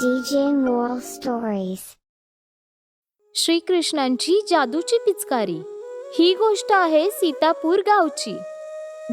DJ Moral Stories. श्रीकृष्णांची जादूची पिचकारी. ही गोष्ट आहे सीतापूर गावची,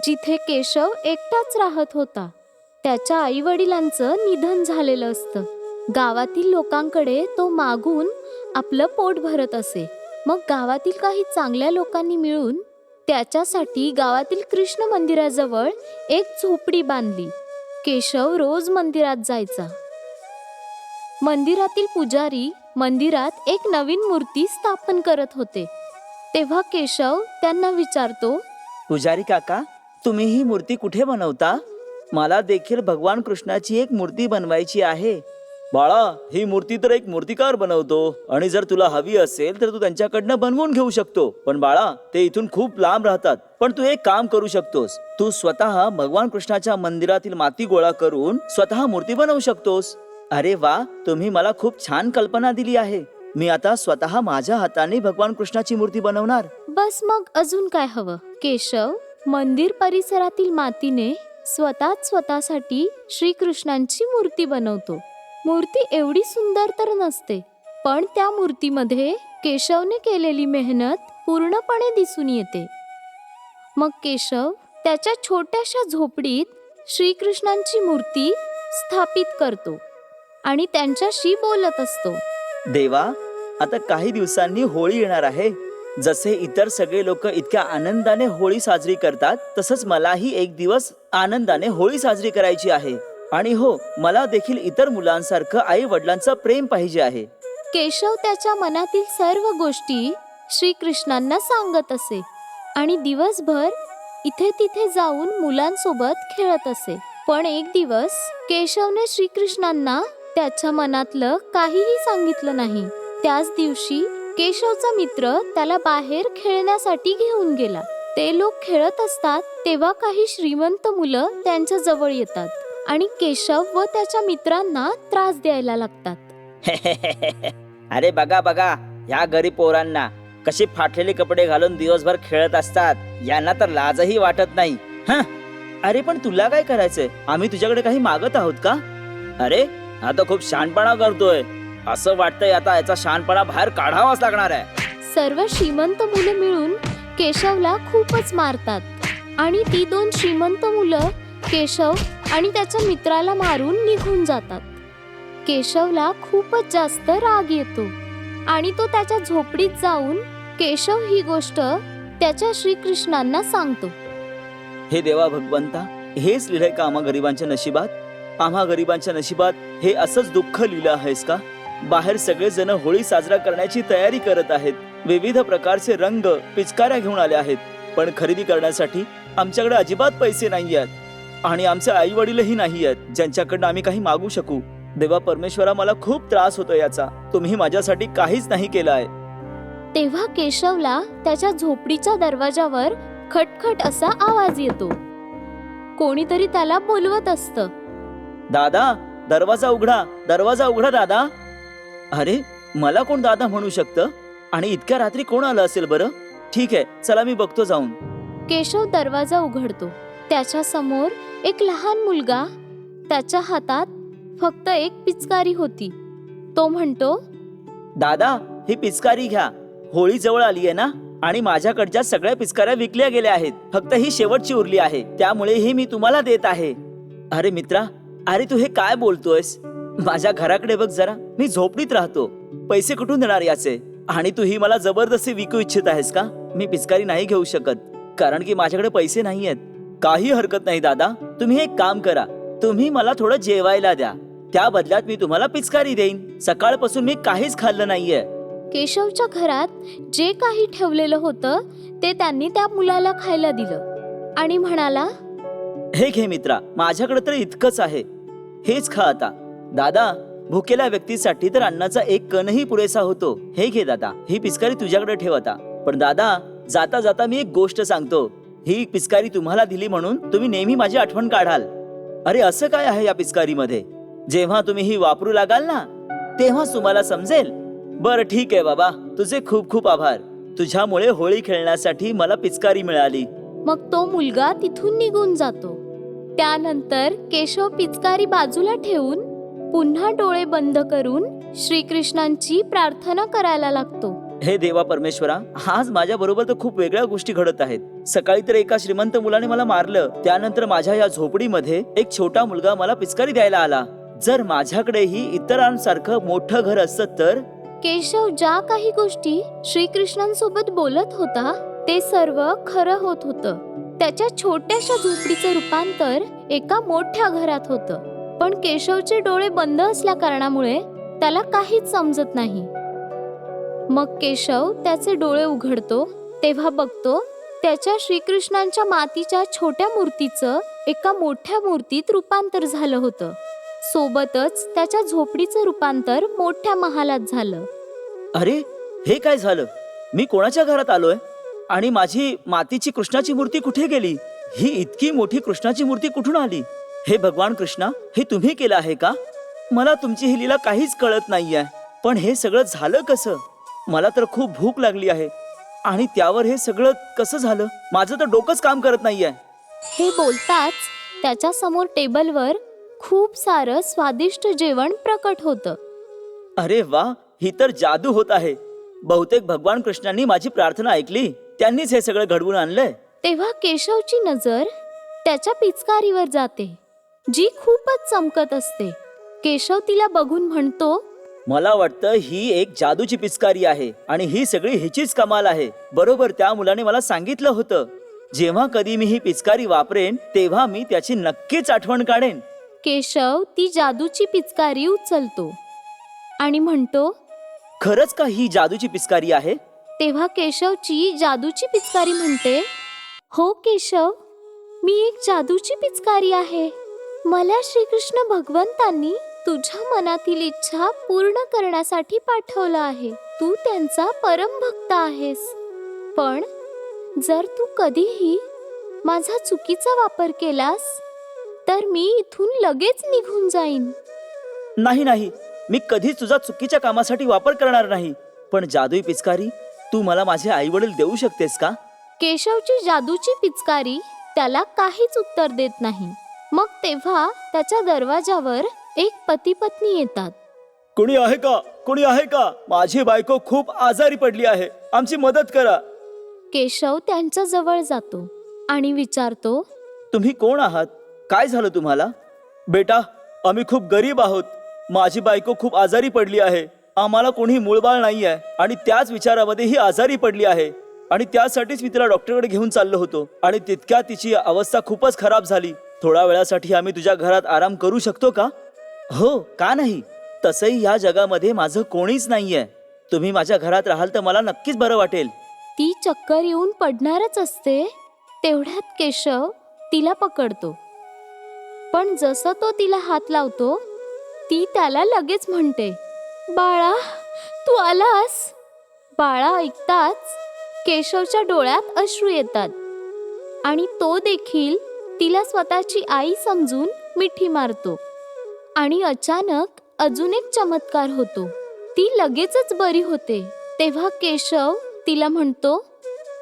जिथे केशव एकटाच राहत होता. त्याच्या आई वडिलांचं निधन झालेलं असतं. गावातील लोकांकडे तो मागून आपलं पोट भरत असे. मग गावातील काही चांगल्या लोकांनी मिळून त्याच्यासाठी गावातील कृष्ण मंदिराजवळ एक झोपडी बांधली. केशव रोज मंदिरात जायचा. मंदिरातील पुजारी मंदिरात एक नवीन मूर्ती स्थापन करत होते. तेव्हा केशव त्यांना विचारतो, पुजारी काका, तुम्ही ही मूर्ती कुठे बनवता? मला देखील भगवान कृष्णाची एक मूर्ती बनवायची आहे. बाळा, ही मूर्ती तर एक मूर्तिकार बनवतो आणि जर तुला हवी असेल तर तू त्यांच्याकडनं बनवून घेऊ शकतो. पण बाळा, ते इथून खूप लांब राहतात. पण तू एक काम करू शकतोस, तू स्वतः भगवान कृष्णाच्या मंदिरातील माती गोळा करून स्वतः मूर्ती बनवू शकतोस. अरे वा, तुम्ही मला खूप छान कल्पना दिली आहे. मी आता स्वतः माझ्या हाताने भगवान कृष्णाची मूर्ती बनवणार. बस मग अजून काय हवं? केशव मंदिर परिसरातील मातीने स्वतःसाठी श्रीकृष्णांची मूर्ती बनवतो. मूर्ती एवढी सुंदर तर नसते, पण त्या मूर्तीमध्ये केशवने केलेली मेहनत पूर्णपणे दिसून येते. मग केशव त्याच्या छोट्याशा झोपडीत श्रीकृष्णांची मूर्ती स्थापित करतो आणि त्यांच्याशी बोलत असतो. देवा, आता काही दिवसांनी होळी येणार आहे. जसे इतर सगळे लोक इतक्या आनंदाने होळी साजरी करतात, तसंच मलाही एक दिवस आनंदाने होळी साजरी करायची आहे. आणि हो, मला देखील इतर मुलांसारखं आई वडिलांचं प्रेम पाहिजे आहे. केशव त्याच्या मनातील सर्व गोष्टी श्रीकृष्णांना सांगत असे आणि दिवसभर इथे तिथे जाऊन मुलांसोबत खेळत असे. पण एक दिवस केशवने श्रीकृष्णांना त्याच्या मनातलं काहीही सांगितलं नाही. त्याच दिवशी केशवचा मित्र त्याला बाहेर खेळण्यासाठी घेऊन गेला. ते लोक खेळत असतात तेव्हा काही श्रीमंत मुलं त्यांच्या जवळ येतात आणि केशव व त्याच्या मित्रांना त्रास द्यायला लागतात. अरे बघा बघा, ह्या गरीब पोरांना कसे फाटलेले कपडे घालून दिवसभर खेळत असतात. यांना तर लाजही वाटत नाही. अरे पण तुला काय करायचंय? आम्ही तुझ्याकडे काही मागत आहोत का? अरे हा तर खूप शहाणपणा करतोय. असं वाटतंय आता याचा शहाणपणा बाहेर काढावाच लागणार आहे. सर्व श्रीमंत मुलं मिळून केशवला खूपच मारतात आणि ती दोन श्रीमंत मुलं केशव आणि त्याच्या मित्राला मारून निघून जातात. केशवला खूपच जास्त राग येतो आणि तो त्याच्या झोपडीत जाऊन केशव ही गोष्ट त्याच्या श्रीकृष्णांना सांगतो. हे देवा भगवंता, हेच लिहिलंय का आम्हा गरिबांच्या नशिबात? आम्हा गरिबांच्या नशिबात हे असंच दुःख लिहिलं आहेस का? बाहेर सगळे जण होळी साजरा करण्याची तयारी करत आहेत. विविध प्रकारचे रंग, पिचकाऱ्या घेऊन आले आहेत. पण खरेदी करण्यासाठी आमच्याकडे अजिबात पैसे नाही आहेत आणि आमचे आई वडीलही नाही आहेत ज्यांच्याकडनं आम्ही काही मागू शकू. देवा परमेश्वरा, मला खूप त्रास होतो याचा. तुम्ही माझ्यासाठी काहीच नाही केलं आहे. तेव्हा केशवला त्याच्या झोपडीच्या दरवाजावर खटखट असा आवाज येतो. कोणीतरी त्याला बोलवत असतं. दादा, दरवाजा उघडा, दरवाजा उघडा दादा. अरे, मला कोण दादा म्हणू शकतं? आणि इतक्या रात्री कोण आलं असेल बरं? ठीक आहे, चला मी बघतो जाऊन. केशव दरवाजा उघडतो. त्याच्या समोर एक लहान मुलगा. त्याच्या हातात फक्त एक पिचकारी होती. तो म्हणतो, दादा, ही पिचकारी घ्या. होळी जवळ आली आहे ना, आणि माझ्याकडच्या सगळ्या पिचकाऱ्या विकल्या गेल्या आहेत. फक्त ही शेवटची उरली आहे, त्यामुळे ही मी तुम्हाला देत आहे. अरे मित्रा, अरे तू हे काय बोलतोयस? माझ्या घराकडे बघ जरा. मी झोपडीत राहतो, पैसे कुठून देणार याचे? आणि तू ही मला जबरदस्ती विकू इच्छित आहेस का? मी पिचकारी नाही घेऊ शकत, कारण की माझ्याकडे पैसे नाही आहेत. काही हरकत नाही दादा, तुम्ही एक काम करा. तुम्ही मला थोडं जेवायला द्या, त्या बदल्यात मी तुम्हाला पिचकारी देईन. सकाळपासून मी काहीच खाल्लं नाहीये. केशवच्या घरात जे काही ठेवलेलं होतं ते त्यांनी त्या मुलाला खायला दिलं आणि म्हणाला, हे घे मित्रा, माझ्याकडे तर इतकंच आहे, हेच खा आता. दादा, भुकेल्या व्यक्तीसाठी तर अन्नाचा एक कणही पुरेसा होतो. हे घे दादा, ही पिचकारी तुझ्याकडे ठेव आता. पण दादा, जाता जाता मी एक गोष्ट सांगतो. ही पिचकारी तुम्हाला दिली म्हणून तुम्ही नेहमी माझी आठवण काढाल. अरे असं काय आहे या पिचकारीमध्ये? जेव्हा तुम्ही ही वापरू लागाल ना, तेव्हा तुम्हाला समजेल. बरं ठीक आहे बाबा, तुझे खूप खूप आभार. तुझ्यामुळे होळी खेळण्यासाठी मला पिचकारी मिळाली. मग तो मुलगा तिथून निघून जातो. त्यानंतर केशव पिचकारी बाजूला ठेवून पुन्हा डोळे बंद करून श्रीकृष्णांची प्रार्थना करायला लागतो. हे देवा परमेश्वरा, आज माझ्या बरोबर तर खूप वेगळ्या गोष्टी घडत आहेत. सकाळी तर एका श्रीमंत मुलाने मला मारलं, त्यानंतर माझ्या या झोपडीमध्ये एक छोटा मुलगा मला पिचकारी द्यायला आला. जर माझ्याकडेही इतरांसारखं मोठं घर असतं तर. केशव ज्या काही गोष्टी श्रीकृष्णांसोबत बोलत होता ते सर्व खरं होत होतं. त्याच्या छोट्याशा झोपडीचं रूपांतर एका मोठ्या घरात होतं. पण केशवचे डोळे बंद असल्या कारणामुळे त्याला काहीच समजत नाही. मग केशव त्याचे डोळे उघडतो तेव्हा बघतो त्याच्या श्रीकृष्णांच्या मातीच्या छोट्या मूर्तीचं एका मोठ्या मूर्तीत रूपांतर झालं होतं. सोबतच त्याच्या झोपडीचं रूपांतर मोठ्या महालात झालं. अरे, हे काय झालं? मी कोणाच्या घरात आलोय आणि माझी मातीची कृष्णाची मूर्ती कुठे गेली? ही इतकी मोठी कृष्णाची मूर्ती कुठून आली? हे भगवान कृष्णा, हे तुम्ही केलं आहे का? मला तुमची ही लीला काहीच कळत नाहीये. पण हे सगळं झालं कसं? मला तर खूप भूक लागली आहे आणि त्यावर हे सगळं कसं झालं? माझं तर डोकंच काम करत नाहीये. हे बोलताच त्याच्या समोर टेबलवर खूप सारं स्वादिष्ट जेवण प्रकट होतं. अरे वा, ही तर जादू होत आहे. बहुतेक भगवान कृष्णांनी माझी प्रार्थना ऐकली, त्यांनीच हे सगळं घडवून आणलंय. तेव्हा केशवची नजर त्याच्या पिचकारीवर जाते, जी खूपच चमकत असते. केशव तिला बघून म्हणतो, मला वाटतं ही एक जादूची पिचकारी आहे आणि ही सगळी हिचीच कमाल आहे. बरोबर त्या मुलाने मला सांगितलं होतं, जेव्हा कधी मी ही पिचकारी वापरेन तेव्हा मी त्याची नक्कीच आठवण काढेन. केशव ती जादूची पिचकारी उचलतो आणि म्हणतो, खरंच का ही जादूची पिचकारी आहे? तेव्हा केशवची जादूची पिचकारी म्हणते, हो केशव, मी एक जादूची पिचकारी आहे. मला श्रीकृष्ण भगवंतांनी तुझ्या मनातील इच्छा पूर्ण करण्यासाठी पाठवलं आहे. तू त्यांचा परम भक्त आहेस. पण जर तू कधीही माझा चुकीचा वापर केलास तर मी इथून लगेच निघून जाईन. नाही नाही, मी कधीच तुझा चुकीच्या कामासाठी वापर करणार नाही. पण जादुई पिचकारी, तू मला माझे आई वडील देऊ शकतेस का? केशवची जादूची पिचकारी त्याला काहीच उत्तर देत नाही. मग तेव्हा त्याच्या दरवाजावर एक पती पत्नी येतात. कोणी आहे का? कोणी आहे का? माझी बायको खूप आजारी पडली आहे, आमची मदत करा. केशव त्यांच्या जवळ जातो आणि विचारतो, तुम्ही कोण आहात? काय झालं तुम्हाला? बेटा, आम्ही खूप गरीब आहोत. माझी बायको खूप आजारी पडली आहे. आम्हाला कोणी मूळबाळ नाही आहे आणि त्याच विचारामध्ये ही आजारी पडली आहे आणि त्यासाठीच मी तिला डॉक्टरकडे घेऊन चाललो होतो आणि तितक्यात तिची अवस्था खूपच खराब झाली. थोड्या वेळासाठी आम्ही तुझ्या घरात आराम करू शकतो का? हो, का नाही? तसंही या जगामध्ये माझं कोणीच नाहीये. तुम्ही माझ्या घरात राहाल तर मला नक्कीच बरं वाटेल. ती चक्कर येऊन पडणारच असते तेवढ्यात केशव तिला पकडतो. पण जसं तो तिला हात लावतो ती त्याला लगेच म्हणते, बाळा, तू आलास. बाळा ऐकताच केशवच्या डोळ्यात अश्रू येतात आणि तो देखील तिला स्वतःची आई समजून मिठी मारतो. आणि अचानक अजून एक चमत्कार होतो. ती लगेचच बरी होते. तेव्हा केशव तिला म्हणतो,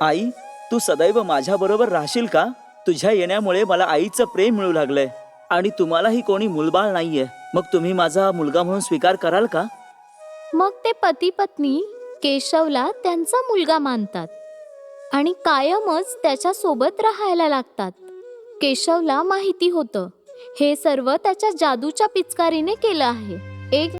आई, तू सदैव माझ्या बरोबर राहशील का? तुझ्या येण्यामुळे मला आईचं प्रेम मिळू लागलंय आणि तुम्हालाही कोणी मुलबाळ नाहीये. मग तुम्ही माझा मुलगा म्हणून स्वीकार कराल का? मग ते पती पत्नी केशवला त्यांचा मुलगा मानतात आणि कायमच त्याच्या सोबत राहायला लागतात. केशवला माहिती होतं हे सर्व त्याच्या जादूच्या पिचकारीने केलं आहे. एक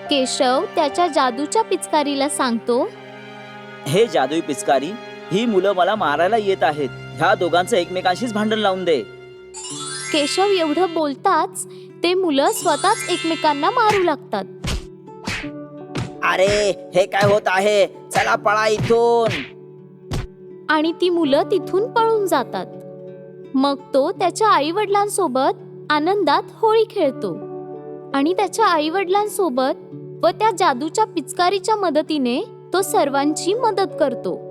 केशव त्याच्या जादूच्या पिचकारीला सांगतो, हे जादुई पिचकारी, ही मुलं मला मारायला येत आहेत. ह्या दोघांचं एकमेकांशीच भांडण लावून दे. केशव एवढं बोलताच ते मुलं स्वतःच एकमेकांना मारू लागतात. अरे हे काय होत आहे, चला पळा इथून. आणि ती मुलं तिथून पळून जातात. मग तो त्याच्या आई वडिलांसोबत आनंदात होळी खेळतो आणि त्याच्या आई वडिलांसोबत व त्या जादूच्या पिचकारीच्या मदतीने तो सर्वांची मदत करतो.